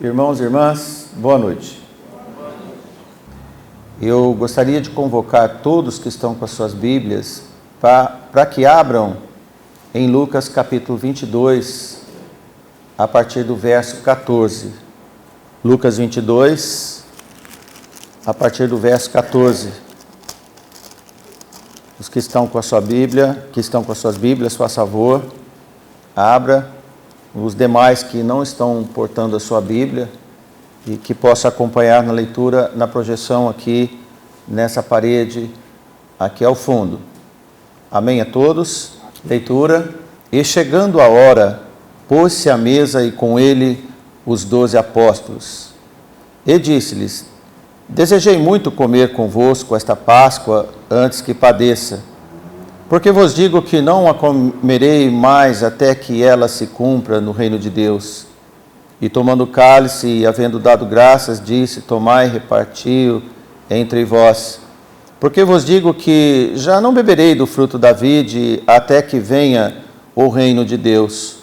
Irmãos e irmãs, boa noite. Eu gostaria de convocar todos que estão com as suas Bíblias para que abram em Lucas capítulo 22, a partir do verso 14. Lucas 22, a partir do verso 14. Os que estão com a sua Bíblia, que estão com as suas Bíblias, por favor, abra. Os demais que não estão portando a sua Bíblia e que possam acompanhar na leitura, na projeção aqui, nessa parede, aqui ao fundo. Amém a todos? Leitura. E chegando a hora, pôs-se à mesa e com ele os 12 apóstolos. E disse-lhes: Desejei muito comer convosco esta Páscoa antes que padeça. Porque vos digo que não a comerei mais até que ela se cumpra no reino de Deus. E tomando o cálice e havendo dado graças, disse: Tomai e reparti-o entre vós. Porque vos digo que já não beberei do fruto da vide até que venha o reino de Deus.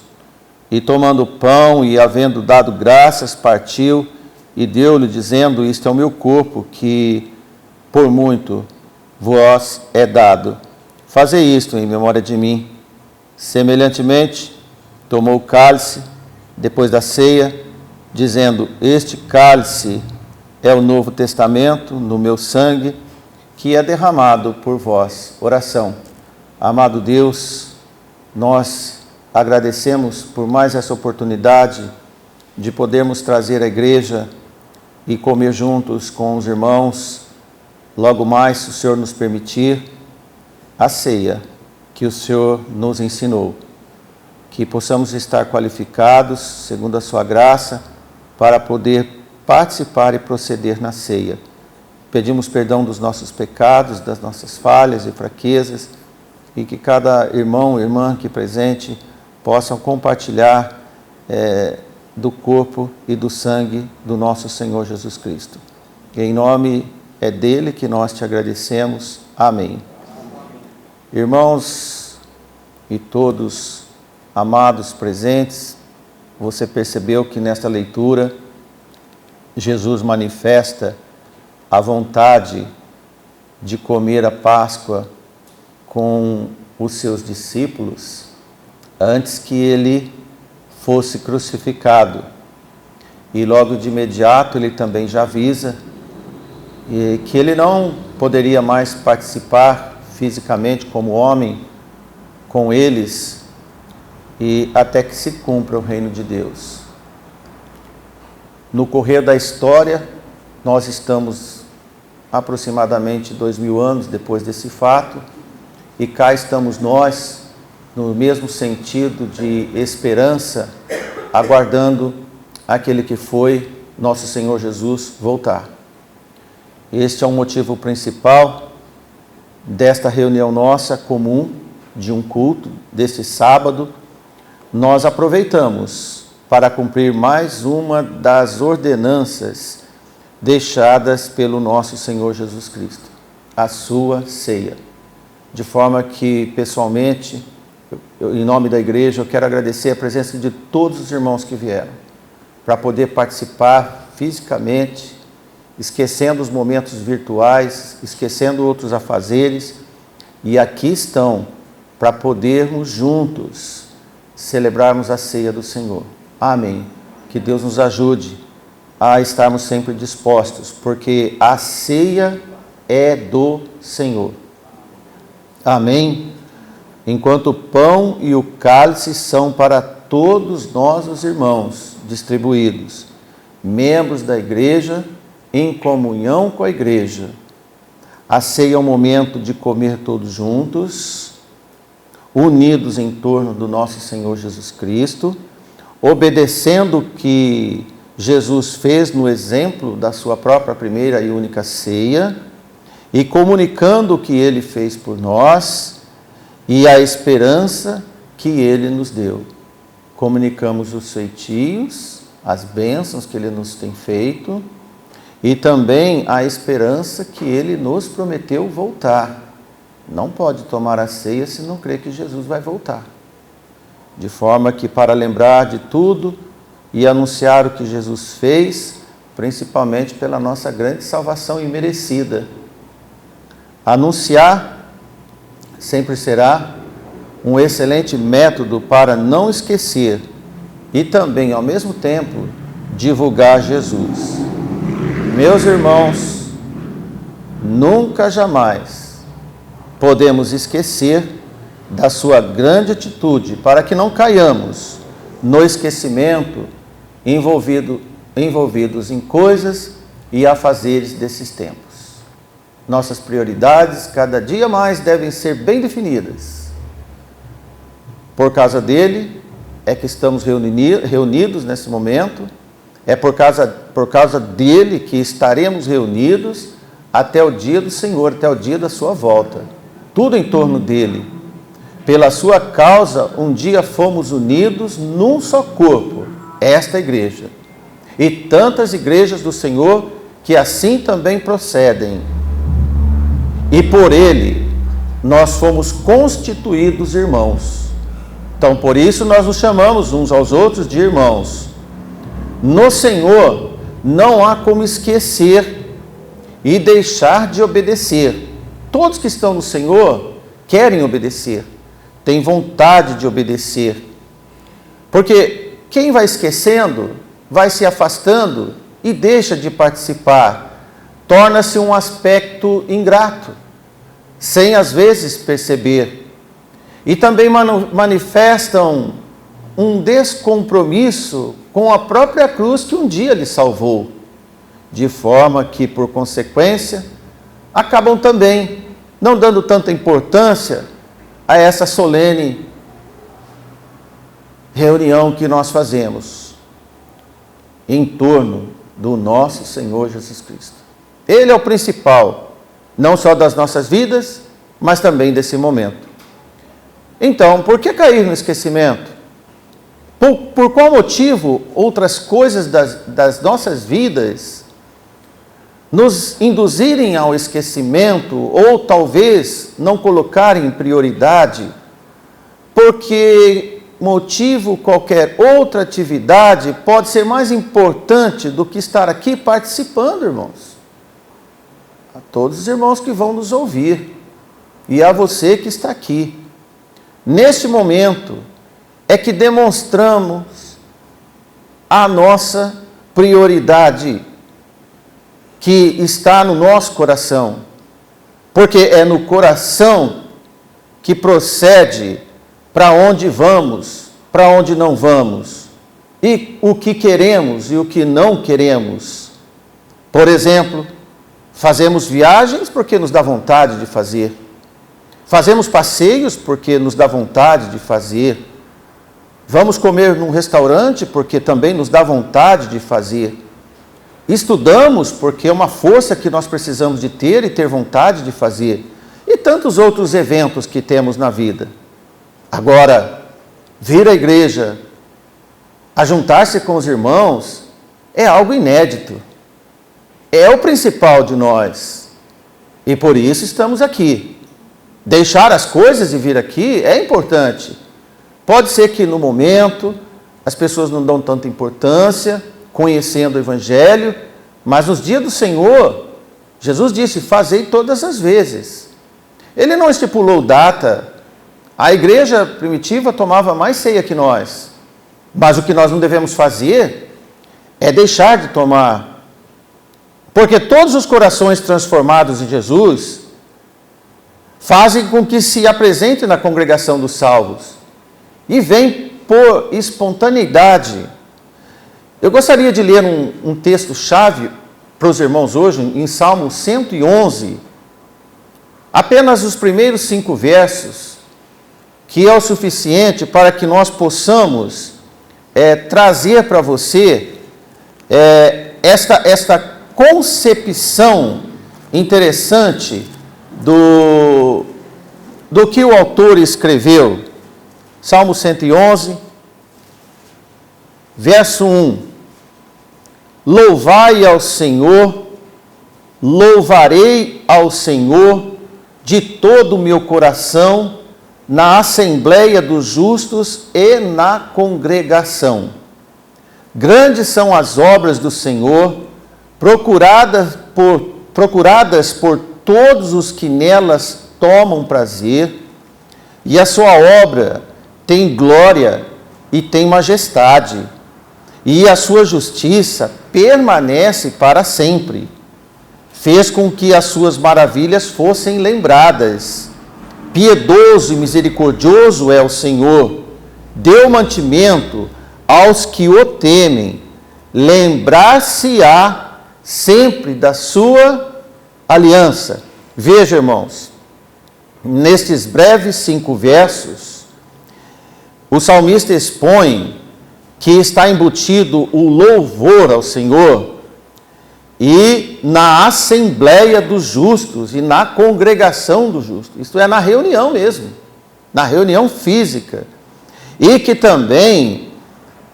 E tomando o pão e havendo dado graças, partiu e deu-lhe, dizendo: Isto é o meu corpo, que por muito vós é dado. Fazei isto em memória de mim. Semelhantemente, tomou o cálice, depois da ceia, dizendo: Este cálice é o Novo Testamento no meu sangue, que é derramado por vós. Oração. Amado Deus, nós agradecemos por mais essa oportunidade de podermos trazer a igreja e comer juntos com os irmãos, logo mais, se o Senhor nos permitir, a ceia que o Senhor nos ensinou, que possamos estar qualificados, segundo a sua graça, para poder participar e proceder na ceia. Pedimos perdão dos nossos pecados, das nossas falhas e fraquezas, e que cada irmão e irmã aqui presente possam compartilhar do corpo e do sangue do nosso Senhor Jesus Cristo. E em nome dele que nós te agradecemos. Amém. Irmãos e todos amados presentes, você percebeu que nesta leitura Jesus manifesta a vontade de comer a Páscoa com os seus discípulos antes que ele fosse crucificado. E logo de imediato ele também já avisa que ele não poderia mais participar fisicamente como homem com eles e até que se cumpra o reino de Deus. No correr da história, nós estamos aproximadamente 2000 anos depois desse fato e cá estamos nós no mesmo sentido de esperança, aguardando aquele que foi nosso Senhor Jesus voltar. Este é o motivo principal desta reunião nossa comum, de um culto, deste sábado. Nós aproveitamos para cumprir mais uma das ordenanças deixadas pelo nosso Senhor Jesus Cristo, a sua ceia. De forma que, pessoalmente, em nome da igreja, eu quero agradecer a presença de todos os irmãos que vieram, para poder participar fisicamente, esquecendo os momentos virtuais, esquecendo outros afazeres, e aqui estão para podermos juntos celebrarmos a ceia do Senhor. Amém. Que Deus nos ajude a estarmos sempre dispostos, porque a ceia é do Senhor. Amém. Enquanto o pão e o cálice são para todos nós, os irmãos, distribuídos, membros da igreja, em comunhão com a igreja. A ceia é um momento de comer todos juntos, unidos em torno do nosso Senhor Jesus Cristo, obedecendo o que Jesus fez no exemplo da sua própria primeira e única ceia, e comunicando o que ele fez por nós e a esperança que ele nos deu. Comunicamos os feitios, as bênçãos que ele nos tem feito, e também a esperança que ele nos prometeu voltar. Não pode tomar a ceia se não crê que Jesus vai voltar. De forma que, para lembrar de tudo e anunciar o que Jesus fez, principalmente pela nossa grande salvação imerecida. Anunciar sempre será um excelente método para não esquecer e também, ao mesmo tempo, divulgar Jesus. Meus irmãos, nunca jamais podemos esquecer da sua grande atitude para que não caiamos no esquecimento envolvidos em coisas e afazeres desses tempos. Nossas prioridades cada dia mais devem ser bem definidas. Por causa dele é que estamos reunidos nesse momento, é por causa dele que estaremos reunidos até o dia do Senhor, até o dia da sua volta. Tudo em torno dele. Pela sua causa, um dia fomos unidos num só corpo, esta igreja. E tantas igrejas do Senhor que assim também procedem. E por ele, nós fomos constituídos irmãos. Então, por isso, nós nos chamamos uns aos outros de irmãos. No Senhor, não há como esquecer e deixar de obedecer. Todos que estão no Senhor querem obedecer, têm vontade de obedecer. Porque quem vai esquecendo, vai se afastando e deixa de participar, torna-se um aspecto ingrato, sem às vezes perceber. E também manifestam um descompromisso com a própria cruz que um dia lhe salvou, de forma que, por consequência, acabam também não dando tanta importância a essa solene reunião que nós fazemos em torno do nosso Senhor Jesus Cristo. Ele é o principal, não só das nossas vidas, mas também desse momento. Então, por que cair no esquecimento? Por qual motivo outras coisas das nossas vidas nos induzirem ao esquecimento ou talvez não colocarem em prioridade? Porque motivo qualquer outra atividade pode ser mais importante do que estar aqui participando, irmãos. A todos os irmãos que vão nos ouvir e a você que está aqui. Neste momento é que demonstramos a nossa prioridade que está no nosso coração, porque é no coração que procede para onde vamos, para onde não vamos, e o que queremos e o que não queremos. Por exemplo, fazemos viagens porque nos dá vontade de fazer. Fazemos passeios porque nos dá vontade de fazer. Vamos comer num restaurante porque também nos dá vontade de fazer. Estudamos porque é uma força que nós precisamos de ter e ter vontade de fazer. E tantos outros eventos que temos na vida. Agora, vir à igreja, ajuntar-se com os irmãos, é algo inédito. É o principal de nós. E por isso estamos aqui. Deixar as coisas e vir aqui é importante. Pode ser que no momento as pessoas não dão tanta importância, conhecendo o Evangelho, mas nos dias do Senhor, Jesus disse, fazei todas as vezes. Ele não estipulou data. A igreja primitiva tomava mais ceia que nós, mas o que nós não devemos fazer é deixar de tomar. Porque todos os corações transformados em Jesus fazem com que se apresente na congregação dos salvos e vem por espontaneidade. Eu gostaria de ler um texto-chave para os irmãos hoje, em Salmo 111, apenas os primeiros 5 versos, que é o suficiente para que nós possamos trazer para você esta concepção interessante do que o autor escreveu. Salmo 111, verso 1. Louvai ao Senhor, louvarei ao Senhor de todo o meu coração, na assembleia dos justos e na congregação. Grandes são as obras do Senhor, procuradas por todos os que nelas tomam prazer, e a sua obra tem glória e tem majestade, e a sua justiça permanece para sempre. Fez com que as suas maravilhas fossem lembradas. Piedoso e misericordioso é o Senhor, deu mantimento aos que o temem, lembrar-se-á sempre da sua aliança. Veja, irmãos, nestes breves 5 versos, o salmista expõe que está embutido o louvor ao Senhor e na assembleia dos justos e na congregação dos justos. Isto é, na reunião mesmo, na reunião física. E que também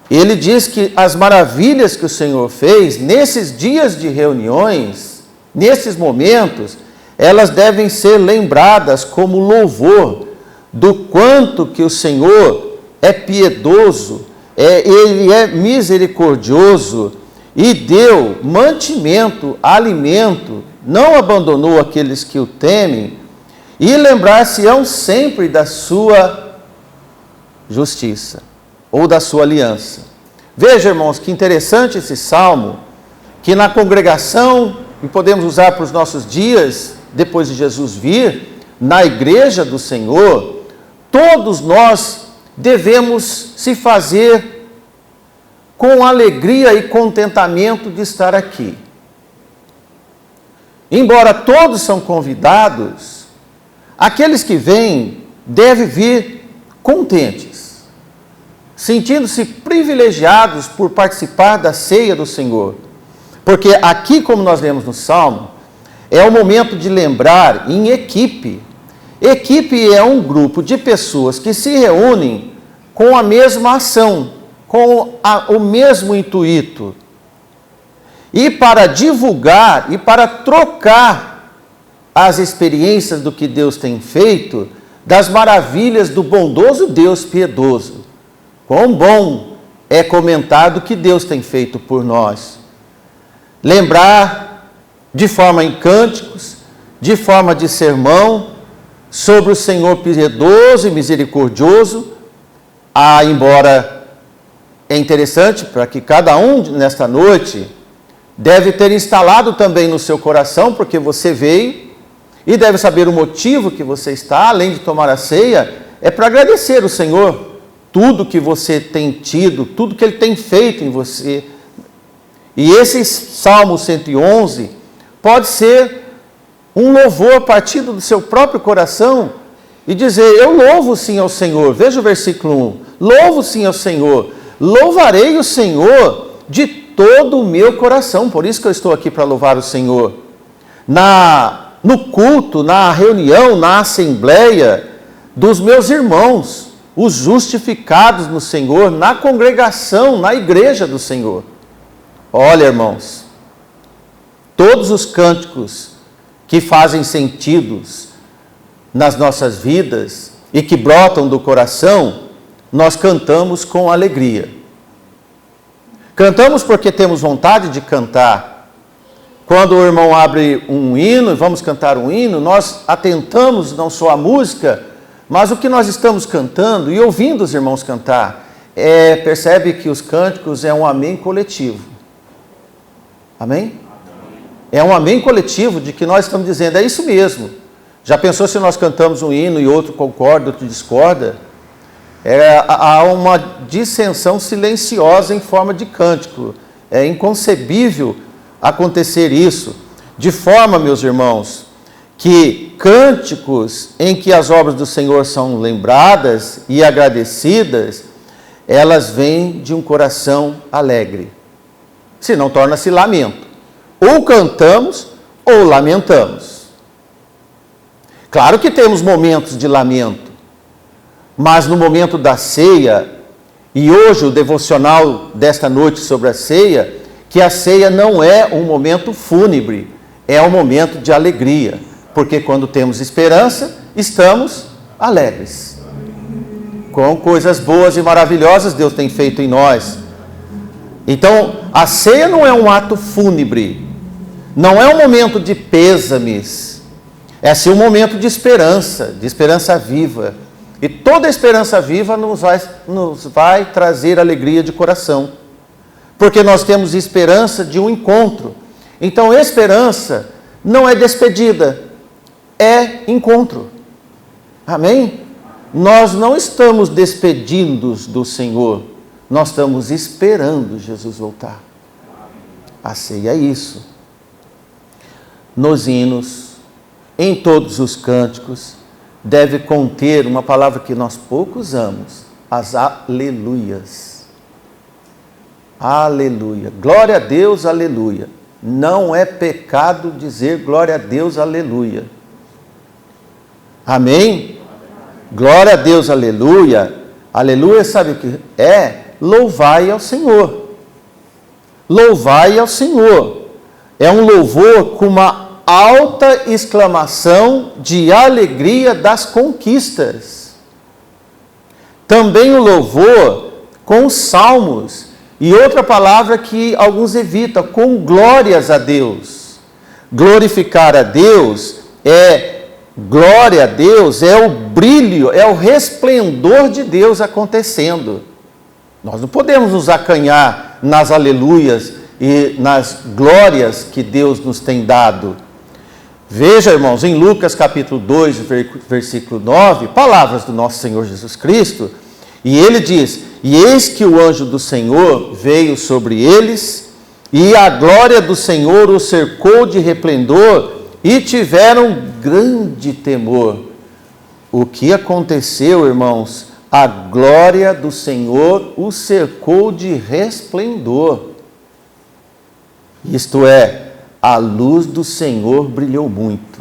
ele diz que as maravilhas que o Senhor fez nesses dias de reuniões, nesses momentos, elas devem ser lembradas como louvor do quanto que o Senhor é piedoso, Ele é misericordioso e deu mantimento, alimento, não abandonou aqueles que o temem, e lembrar-se-ão sempre da sua justiça, ou da sua aliança. Veja, irmãos, que interessante esse salmo, que na congregação, e podemos usar para os nossos dias, depois de Jesus vir, na igreja do Senhor, todos nós devemos se fazer com alegria e contentamento de estar aqui. Embora todos são convidados, aqueles que vêm devem vir contentes, sentindo-se privilegiados por participar da ceia do Senhor. Porque aqui, como nós lemos no Salmo, é o momento de lembrar em equipe. Equipe é um grupo de pessoas que se reúnem com a mesma ação, com o mesmo intuito. E para divulgar e para trocar as experiências do que Deus tem feito, das maravilhas do bondoso Deus piedoso. Quão bom é comentar do que Deus tem feito por nós. Lembrar de forma em cânticos, de forma de sermão, sobre o Senhor piedoso e misericordioso. Embora é interessante para que cada um nesta noite deve ter instalado também no seu coração, porque você veio e deve saber o motivo que você está, além de tomar a ceia, é para agradecer o Senhor tudo que você tem tido, tudo que Ele tem feito em você. E esse Salmo 111 pode ser um louvor partido do seu próprio coração e dizer: eu louvo sim ao Senhor. Veja o versículo 1. Louvo sim ao Senhor. Louvarei o Senhor de todo o meu coração. Por isso que eu estou aqui para louvar o Senhor. No culto, na reunião, na assembleia dos meus irmãos, os justificados no Senhor, na congregação, na igreja do Senhor. Olha, irmãos, todos os cânticos que fazem sentidos nas nossas vidas e que brotam do coração, nós cantamos com alegria. Cantamos porque temos vontade de cantar. Quando o irmão abre um hino e vamos cantar um hino, nós atentamos não só à música, mas o que nós estamos cantando e ouvindo os irmãos cantar. Percebe que os cânticos é um amém coletivo. Amém? É um amém coletivo de que nós estamos dizendo, é isso mesmo. Já pensou se nós cantamos um hino e outro concorda, outro discorda? Há uma dissensão silenciosa em forma de cântico. É inconcebível acontecer isso. De forma, meus irmãos, que cânticos em que as obras do Senhor são lembradas e agradecidas, elas vêm de um coração alegre. Senão torna-se lamento. Ou cantamos ou lamentamos. Claro que temos momentos de lamento, mas no momento da ceia, e hoje o devocional desta noite sobre a ceia, que a ceia não é um momento fúnebre, é um momento de alegria, porque quando temos esperança, estamos alegres. Com coisas boas e maravilhosas Deus tem feito em nós. Então, a ceia não é um ato fúnebre, não é um momento de pêsames, é sim um momento de esperança viva. E toda esperança viva nos vai trazer alegria de coração, porque nós temos esperança de um encontro. Então, esperança não é despedida, é encontro. Amém? Nós não estamos despedindo do Senhor, nós estamos esperando Jesus voltar. A ceia é isso. Nos hinos, em todos os cânticos, deve conter uma palavra que nós pouco usamos, as aleluias. Aleluia. Glória a Deus, aleluia. Não é pecado dizer glória a Deus, aleluia. Amém? Glória a Deus, aleluia. Aleluia, sabe o que é? Louvai ao Senhor. Louvai ao Senhor. É um louvor com uma alta exclamação de alegria das conquistas. Também o louvor com os salmos. E outra palavra que alguns evitam, com glórias a Deus. Glorificar a Deus glória a Deus é o brilho, é o resplendor de Deus acontecendo. Nós não podemos nos acanhar nas aleluias e nas glórias que Deus nos tem dado. Veja, irmãos, em Lucas capítulo 2, versículo 9, palavras do nosso Senhor Jesus Cristo, e ele diz: e eis que o anjo do Senhor veio sobre eles, e a glória do Senhor os cercou de resplendor, e tiveram grande temor. O que aconteceu, irmãos? A glória do Senhor os cercou de resplendor. Isto é, a luz do Senhor brilhou muito.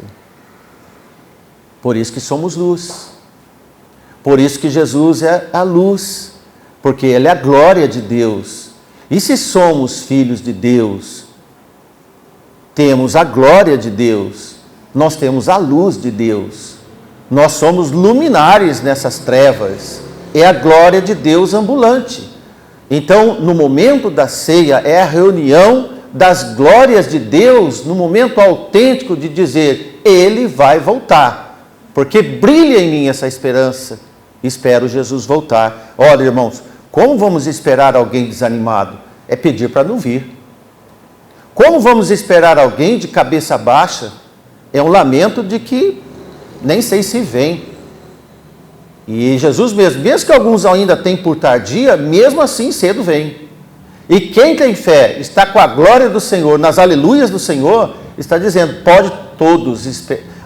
Por isso que somos luz. Por isso que Jesus é a luz. Porque Ele é a glória de Deus. E se somos filhos de Deus, temos a glória de Deus, nós temos a luz de Deus, nós somos luminares nessas trevas, é a glória de Deus ambulante. Então, no momento da ceia, é a reunião das glórias de Deus, no momento autêntico de dizer, Ele vai voltar, porque brilha em mim essa esperança, espero Jesus voltar. Olha, irmãos, como vamos esperar alguém desanimado? É pedir para não vir. Como vamos esperar alguém de cabeça baixa? É um lamento de que nem sei se vem. E Jesus mesmo que alguns ainda têm por tardia, mesmo assim cedo vem. E quem tem fé, está com a glória do Senhor, nas aleluias do Senhor, está dizendo, pode todos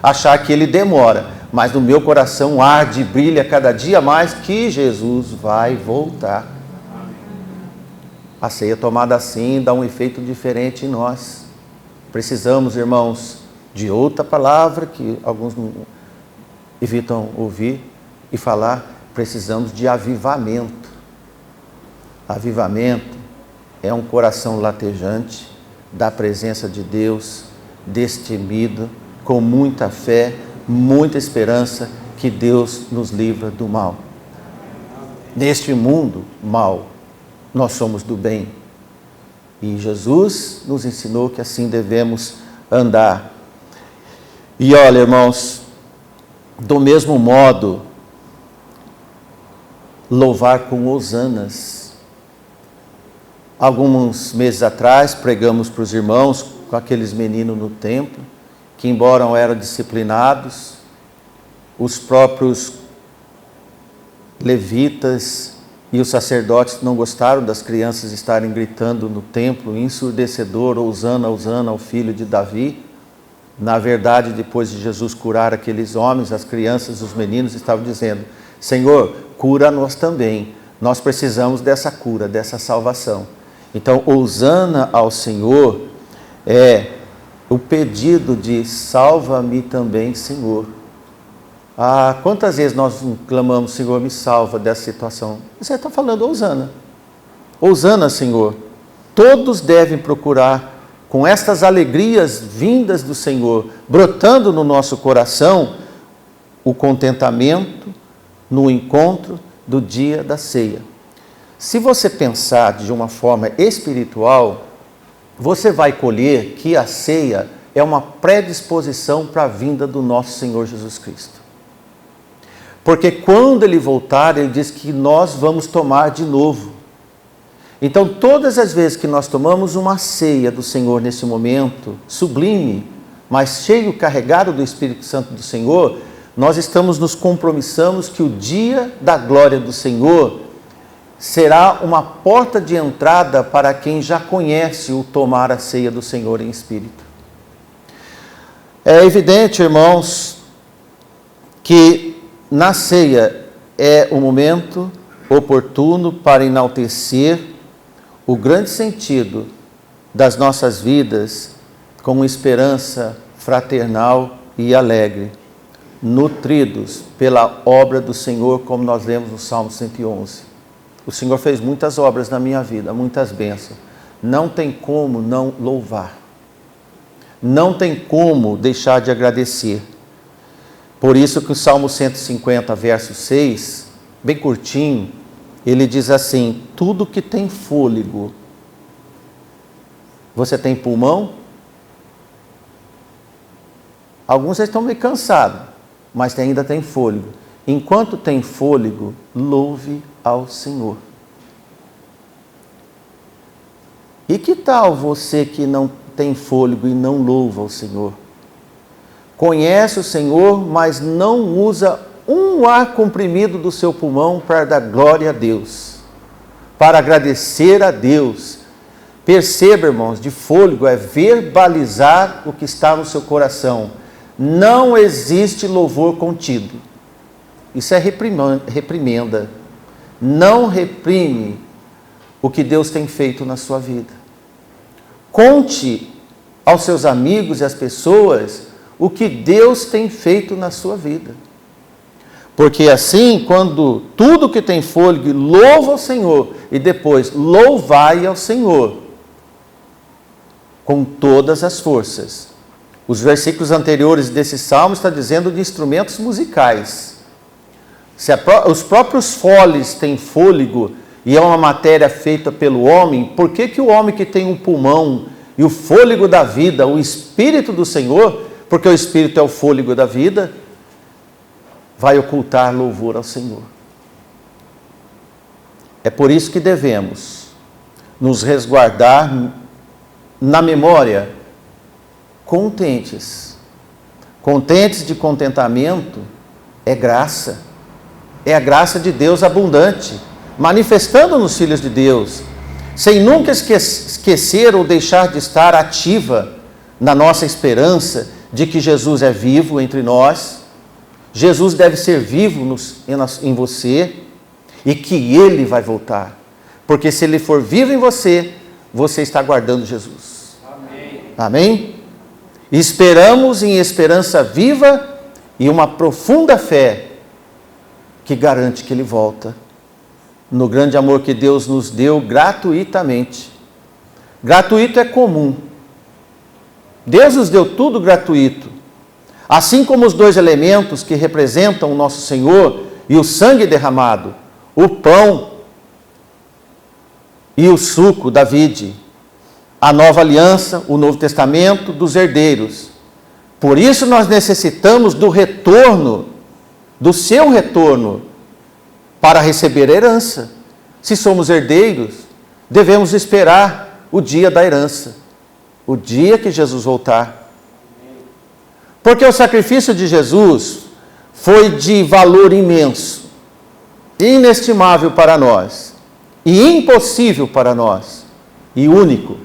achar que Ele demora, mas no meu coração arde e brilha cada dia mais que Jesus vai voltar. A ceia tomada assim dá um efeito diferente em nós. Precisamos, irmãos, de outra palavra que alguns evitam ouvir e falar. Precisamos de avivamento. Avivamento é um coração latejante da presença de Deus, destemido, com muita fé, muita esperança que Deus nos livra do mal. Neste mundo mal, nós somos do bem. E Jesus nos ensinou que assim devemos andar. E olha, irmãos, do mesmo modo, louvar com hosanas. Alguns meses atrás, pregamos para os irmãos com aqueles meninos no templo, que embora eram disciplinados, os próprios levitas e os sacerdotes não gostaram das crianças estarem gritando no templo, ensurdecedor, Hosana, Hosana, ao filho de Davi. Na verdade, depois de Jesus curar aqueles homens, as crianças, os meninos estavam dizendo, Senhor, cura nós também, nós precisamos dessa cura, dessa salvação. Então, Hosana ao Senhor é o pedido de salva-me também, Senhor. Quantas vezes nós clamamos, Senhor, me salva dessa situação? Você está falando Hosana. Hosana, Senhor. Todos devem procurar, com estas alegrias vindas do Senhor, brotando no nosso coração, o contentamento no encontro do dia da ceia. Se você pensar de uma forma espiritual, você vai colher que a ceia é uma predisposição para a vinda do nosso Senhor Jesus Cristo. Porque quando Ele voltar, Ele diz que nós vamos tomar de novo. Então, todas as vezes que nós tomamos uma ceia do Senhor nesse momento, sublime, mas cheio, carregado do Espírito Santo do Senhor, nós estamos nos compromissamos que o dia da glória do Senhor será uma porta de entrada para quem já conhece o tomar a ceia do Senhor em espírito. É evidente, irmãos, que na ceia é o momento oportuno para enaltecer o grande sentido das nossas vidas com esperança fraternal e alegre, nutridos pela obra do Senhor, como nós lemos no Salmo 111. O Senhor fez muitas obras na minha vida, muitas bênçãos. Não tem como não louvar. Não tem como deixar de agradecer. Por isso que o Salmo 150, verso 6, bem curtinho, ele diz assim: tudo que tem fôlego. Você tem pulmão? Alguns já estão meio cansados, mas ainda tem fôlego. Enquanto tem fôlego, louve ao Senhor. E que tal você que não tem fôlego e não louva ao Senhor? Conhece o Senhor, mas não usa um ar comprimido do seu pulmão para dar glória a Deus, para agradecer a Deus. Perceba, irmãos, de fôlego é verbalizar o que está no seu coração. Não existe louvor contido. Isso é reprimenda. Não reprime o que Deus tem feito na sua vida. Conte aos seus amigos e às pessoas o que Deus tem feito na sua vida. Porque assim, quando tudo que tem fôlego louva ao Senhor, e depois louvai ao Senhor com todas as forças. Os versículos anteriores desse salmo estão dizendo de instrumentos musicais. Se os próprios foles têm fôlego e é uma matéria feita pelo homem, por que o homem que tem um pulmão e o fôlego da vida, o Espírito do Senhor, porque o Espírito é o fôlego da vida, vai ocultar louvor ao Senhor? É por isso que devemos nos resguardar na memória contentes. Contentes de contentamento é graça. É a graça de Deus abundante, manifestando nos filhos de Deus, sem nunca esquecer ou deixar de estar ativa na nossa esperança de que Jesus é vivo entre nós. Jesus deve ser vivo em você e que Ele vai voltar. Porque se Ele for vivo em você, você está guardando Jesus. Amém? Amém? Esperamos em esperança viva e uma profunda fé que garante que Ele volta, no grande amor que Deus nos deu gratuitamente. Gratuito é comum. Deus nos deu tudo gratuito. Assim como os dois elementos que representam o nosso Senhor e o sangue derramado, o pão e o suco da vide, a nova aliança, o Novo Testamento dos herdeiros. Por isso nós necessitamos do retorno, do seu retorno, para receber a herança. Se somos herdeiros, devemos esperar o dia da herança, o dia que Jesus voltar. Porque o sacrifício de Jesus foi de valor imenso, inestimável para nós, e impossível para nós, e único.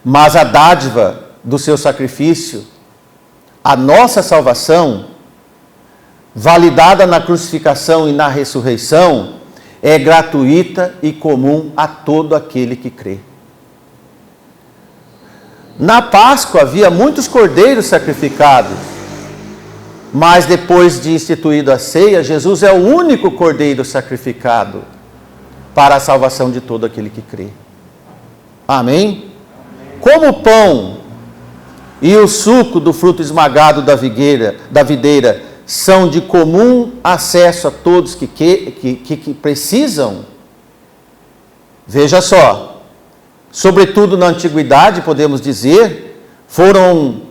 Mas a dádiva do seu sacrifício, a nossa salvação, validada na crucificação e na ressurreição, é gratuita e comum a todo aquele que crê. Na Páscoa havia muitos cordeiros sacrificados, mas depois de instituído a ceia, Jesus é o único cordeiro sacrificado para a salvação de todo aquele que crê. Amém? Como o pão e o suco do fruto esmagado da videira são de comum acesso a todos que precisam. Veja só, sobretudo na antiguidade, podemos dizer, foram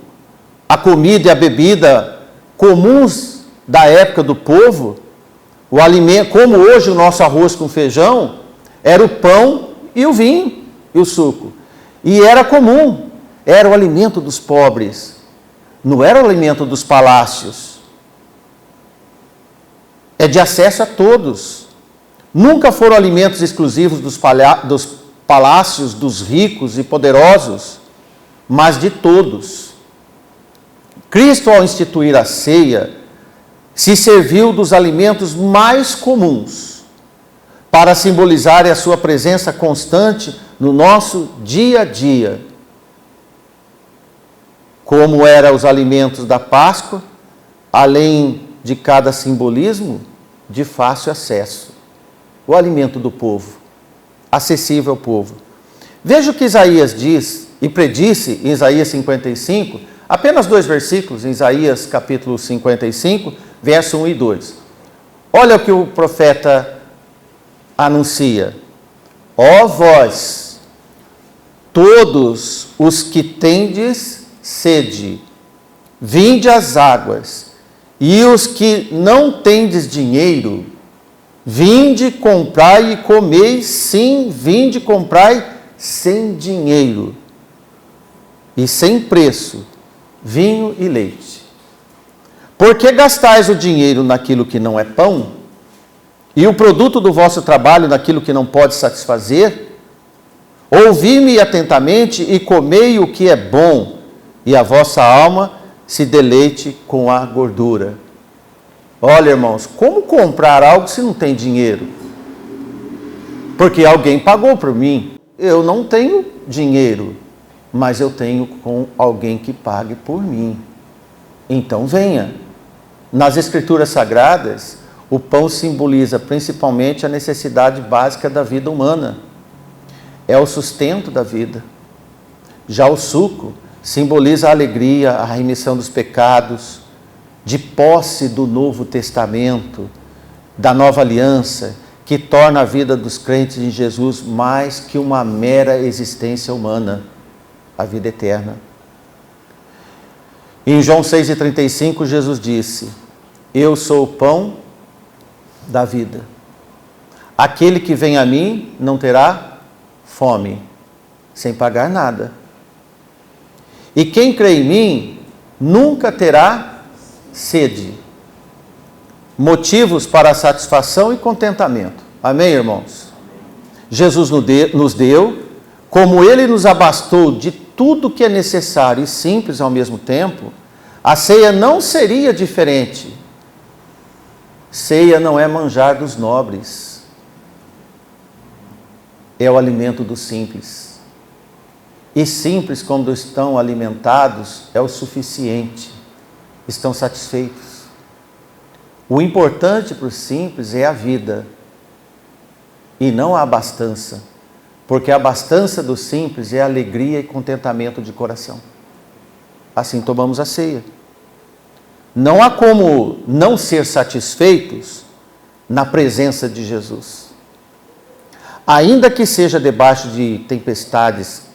a comida e a bebida comuns da época do povo. O alimento, como hoje o nosso arroz com feijão, era o pão e o vinho e o suco. E era comum, era o alimento dos pobres, não era o alimento dos palácios. É de acesso a todos. Nunca foram alimentos exclusivos dos palácios, dos ricos e poderosos, mas de todos. Cristo, ao instituir a ceia, se serviu dos alimentos mais comuns para simbolizar a sua presença constante no nosso dia a dia. Como eram os alimentos da Páscoa, além de cada simbolismo, de fácil acesso. O alimento do povo, acessível ao povo. Veja o que Isaías diz e predisse em Isaías 55, apenas 2 versículos, em Isaías capítulo 55, verso 1 e 2. Olha o que o profeta anuncia. Ó vós, todos os que tendes sede, vinde às águas, e os que não tendes dinheiro, vinde, comprai e comei, sim, vinde, comprai sem dinheiro e sem preço, vinho e leite. Porque gastais o dinheiro naquilo que não é pão, e o produto do vosso trabalho naquilo que não pode satisfazer? Ouvi-me atentamente e comei o que é bom, e a vossa alma se deleite com a gordura. Olha, irmãos, como comprar algo se não tem dinheiro? Porque alguém pagou por mim. Eu não tenho dinheiro, mas eu tenho com alguém que pague por mim. Então venha. Nas Escrituras Sagradas, o pão simboliza principalmente a necessidade básica da vida humana. É o sustento da vida. Já o suco simboliza a alegria, a remissão dos pecados, de posse do Novo Testamento, da Nova Aliança, que torna a vida dos crentes em Jesus mais que uma mera existência humana, a vida eterna. Em João 6,35, Jesus disse: eu sou o pão da vida. Aquele que vem a mim não terá fome, sem pagar nada. E quem crê em mim nunca terá sede. Motivos para satisfação e contentamento. Amém, irmãos? Jesus nos deu, como Ele nos abastou de tudo que é necessário e simples ao mesmo tempo, a ceia não seria diferente. Ceia não é manjar dos nobres, é o alimento dos simples. E simples, quando estão alimentados, é o suficiente, estão satisfeitos. O importante para os simples é a vida, e não a abastança, porque a abastança dos simples é alegria e contentamento de coração. Assim tomamos a ceia. Não há como não ser satisfeitos na presença de Jesus. Ainda que seja debaixo de tempestades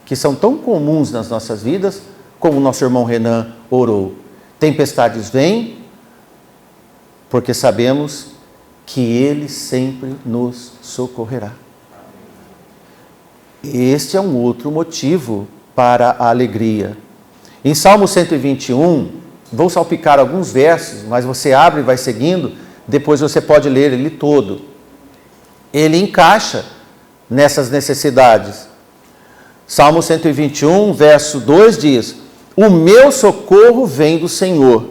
que são tão comuns nas nossas vidas, como o nosso irmão Renan orou. Tempestades vêm, porque sabemos que Ele sempre nos socorrerá. Este é um outro motivo para a alegria. Em Salmo 121, vou salpicar alguns versos, mas você abre e vai seguindo, depois você pode ler ele todo. Ele encaixa nessas necessidades. Salmo 121, verso 2 diz: o meu socorro vem do Senhor,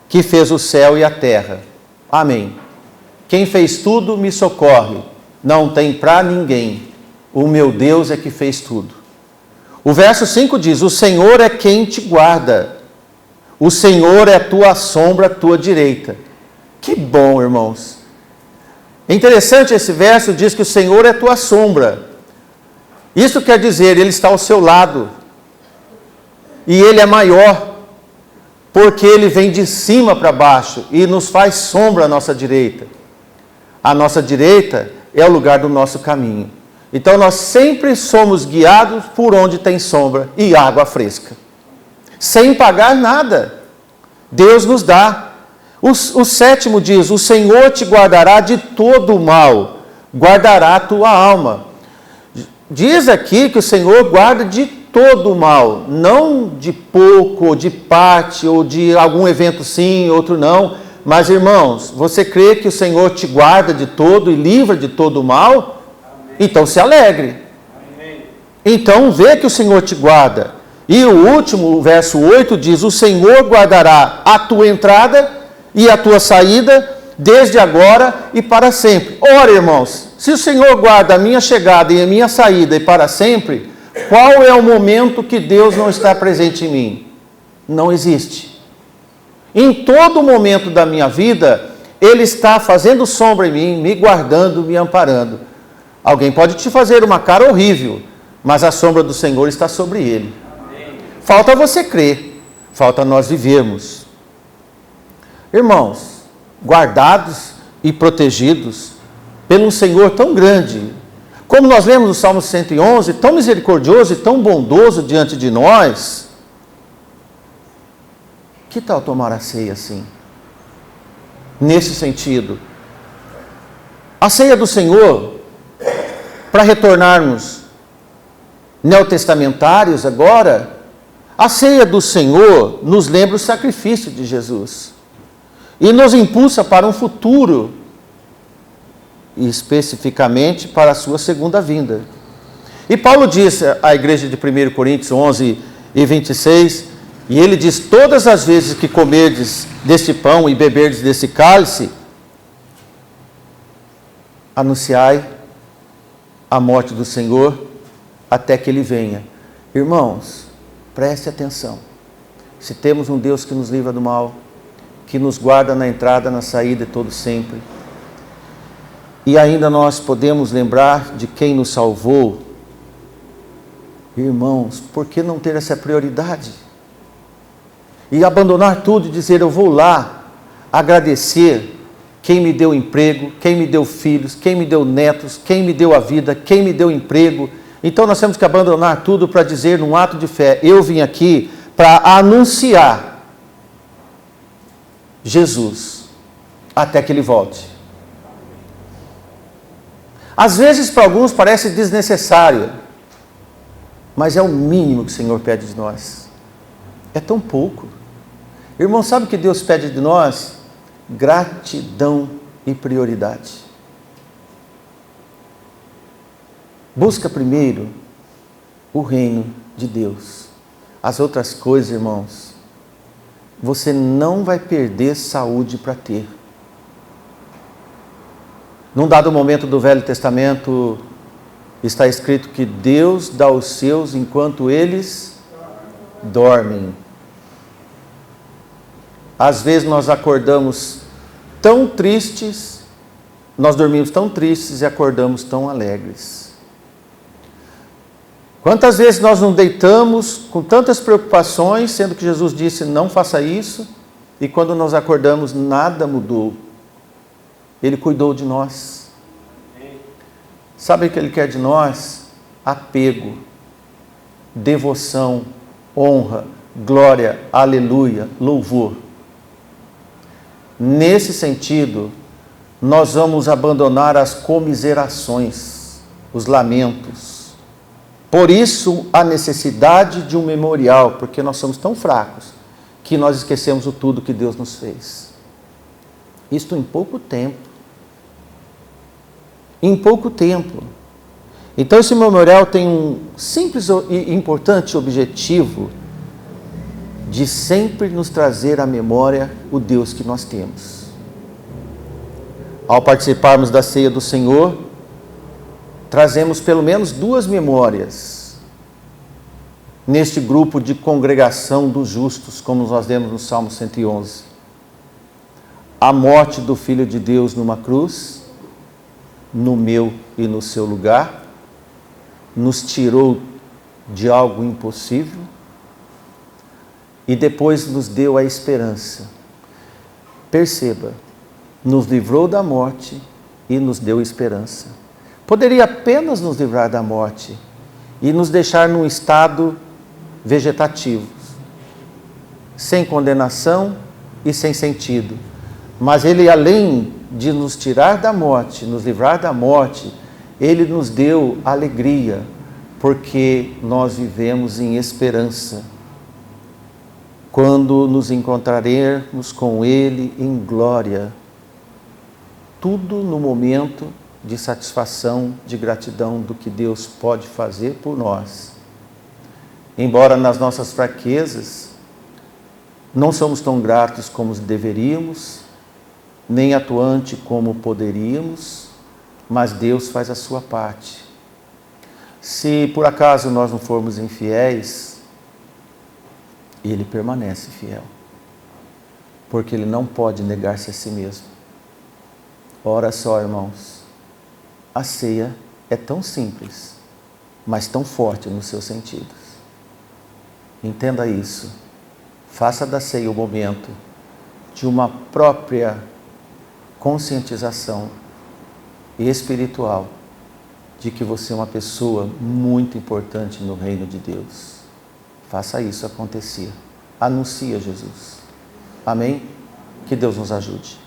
que fez o céu e a terra. Amém. Quem fez tudo me socorre, não tem para ninguém. O meu Deus é que fez tudo. O verso 5 diz: o Senhor é quem te guarda. O Senhor é a tua sombra, a tua direita. Que bom, irmãos. É interessante, esse verso diz que o Senhor é a tua sombra. Isso quer dizer, Ele está ao seu lado. E Ele é maior. porque Ele vem de cima para baixo e nos faz sombra à nossa direita. A nossa direita é o lugar do nosso caminho. Então nós sempre somos guiados por onde tem sombra e água fresca, sem pagar nada. Deus nos dá. O 7º diz: o Senhor te guardará de todo o mal, guardará a tua alma. Diz aqui que o Senhor guarda de todo o mal, não de pouco, ou de parte, ou de algum evento sim, outro não. Mas, irmãos, você crê que o Senhor te guarda de todo e livra de todo o mal? Amém. Então se alegre. Amém. Então vê que o Senhor te guarda. E o último, o verso 8 diz: o Senhor guardará a tua entrada e a tua saída, desde agora e para sempre. Ora, irmãos, se o Senhor guarda a minha chegada e a minha saída e para sempre, qual é o momento que Deus não está presente em mim? Não existe. Em todo momento da minha vida, Ele está fazendo sombra em mim, me guardando, me amparando. Alguém pode te fazer uma cara horrível, mas a sombra do Senhor está sobre ele. Amém. Falta você crer, falta nós vivermos. Irmãos, guardados e protegidos pelo Senhor tão grande, como nós lemos no Salmo 111, tão misericordioso e tão bondoso diante de nós, que tal tomar a ceia assim? Nesse sentido, a ceia do Senhor, para retornarmos neotestamentários agora, a ceia do Senhor nos lembra o sacrifício de Jesus e nos impulsa para um futuro, e especificamente para a sua segunda vinda. E Paulo disse à igreja de 1 Coríntios 11 e 26, e ele diz: todas as vezes que comerdes deste pão e beberdes desse cálice, anunciai a morte do Senhor até que Ele venha. Irmãos, preste atenção. Se temos um Deus que nos livra do mal, que nos guarda na entrada, na saída e todo sempre, e ainda nós podemos lembrar de quem nos salvou, irmãos, por que não ter essa prioridade? E abandonar tudo e dizer: eu vou lá agradecer quem me deu emprego, quem me deu filhos, quem me deu netos, quem me deu a vida, quem me deu emprego. Então nós temos que abandonar tudo para dizer, num ato de fé: eu vim aqui para anunciar Jesus até que Ele volte. Às vezes para alguns parece desnecessário, mas é o mínimo que o Senhor pede de nós. É tão pouco. Irmão, sabe o que Deus pede de nós? Gratidão e prioridade. Busca primeiro o reino de Deus. As outras coisas, irmãos, você não vai perder saúde para ter. Num dado momento do Velho Testamento, está escrito que Deus dá os seus enquanto eles dormem. Às vezes nós acordamos tão tristes, nós dormimos tão tristes e acordamos tão alegres. Quantas vezes nós não deitamos com tantas preocupações, sendo que Jesus disse: não faça isso, e quando nós acordamos nada mudou. Ele cuidou de nós. Sabe o que Ele quer de nós? Apego, devoção, honra, glória, aleluia, louvor. Nesse sentido, nós vamos abandonar as comiserações, os lamentos. Por isso, a necessidade de um memorial, porque nós somos tão fracos que nós esquecemos o tudo que Deus nos fez. Isto em pouco tempo. Em pouco tempo. Então esse memorial tem um simples e importante objetivo de sempre nos trazer à memória o Deus que nós temos. Ao participarmos da ceia do Senhor, trazemos pelo menos duas memórias neste grupo de congregação dos justos, como nós lemos no Salmo 111. A morte do Filho de Deus numa cruz, no meu e no seu lugar, nos tirou de algo impossível, e depois nos deu a esperança. Perceba, nos livrou da morte e nos deu esperança. Poderia apenas nos livrar da morte e nos deixar num estado vegetativo, sem condenação e sem sentido. Mas Ele, além de nos tirar da morte, nos livrar da morte, Ele nos deu alegria, porque nós vivemos em esperança. Quando nos encontraremos com Ele em glória, tudo no momento de satisfação, de gratidão do que Deus pode fazer por nós. Embora nas nossas fraquezas não somos tão gratos como deveríamos, nem atuante como poderíamos, mas Deus faz a sua parte. Se por acaso nós não formos infiéis, Ele permanece fiel, porque Ele não pode negar-se a si mesmo. Ora só, irmãos, a ceia é tão simples, mas tão forte nos seus sentidos. Entenda isso. Faça da ceia o momento de uma própria conscientização espiritual de que você é uma pessoa muito importante no reino de Deus. Faça isso acontecer. Anuncie Jesus. Amém? Que Deus nos ajude.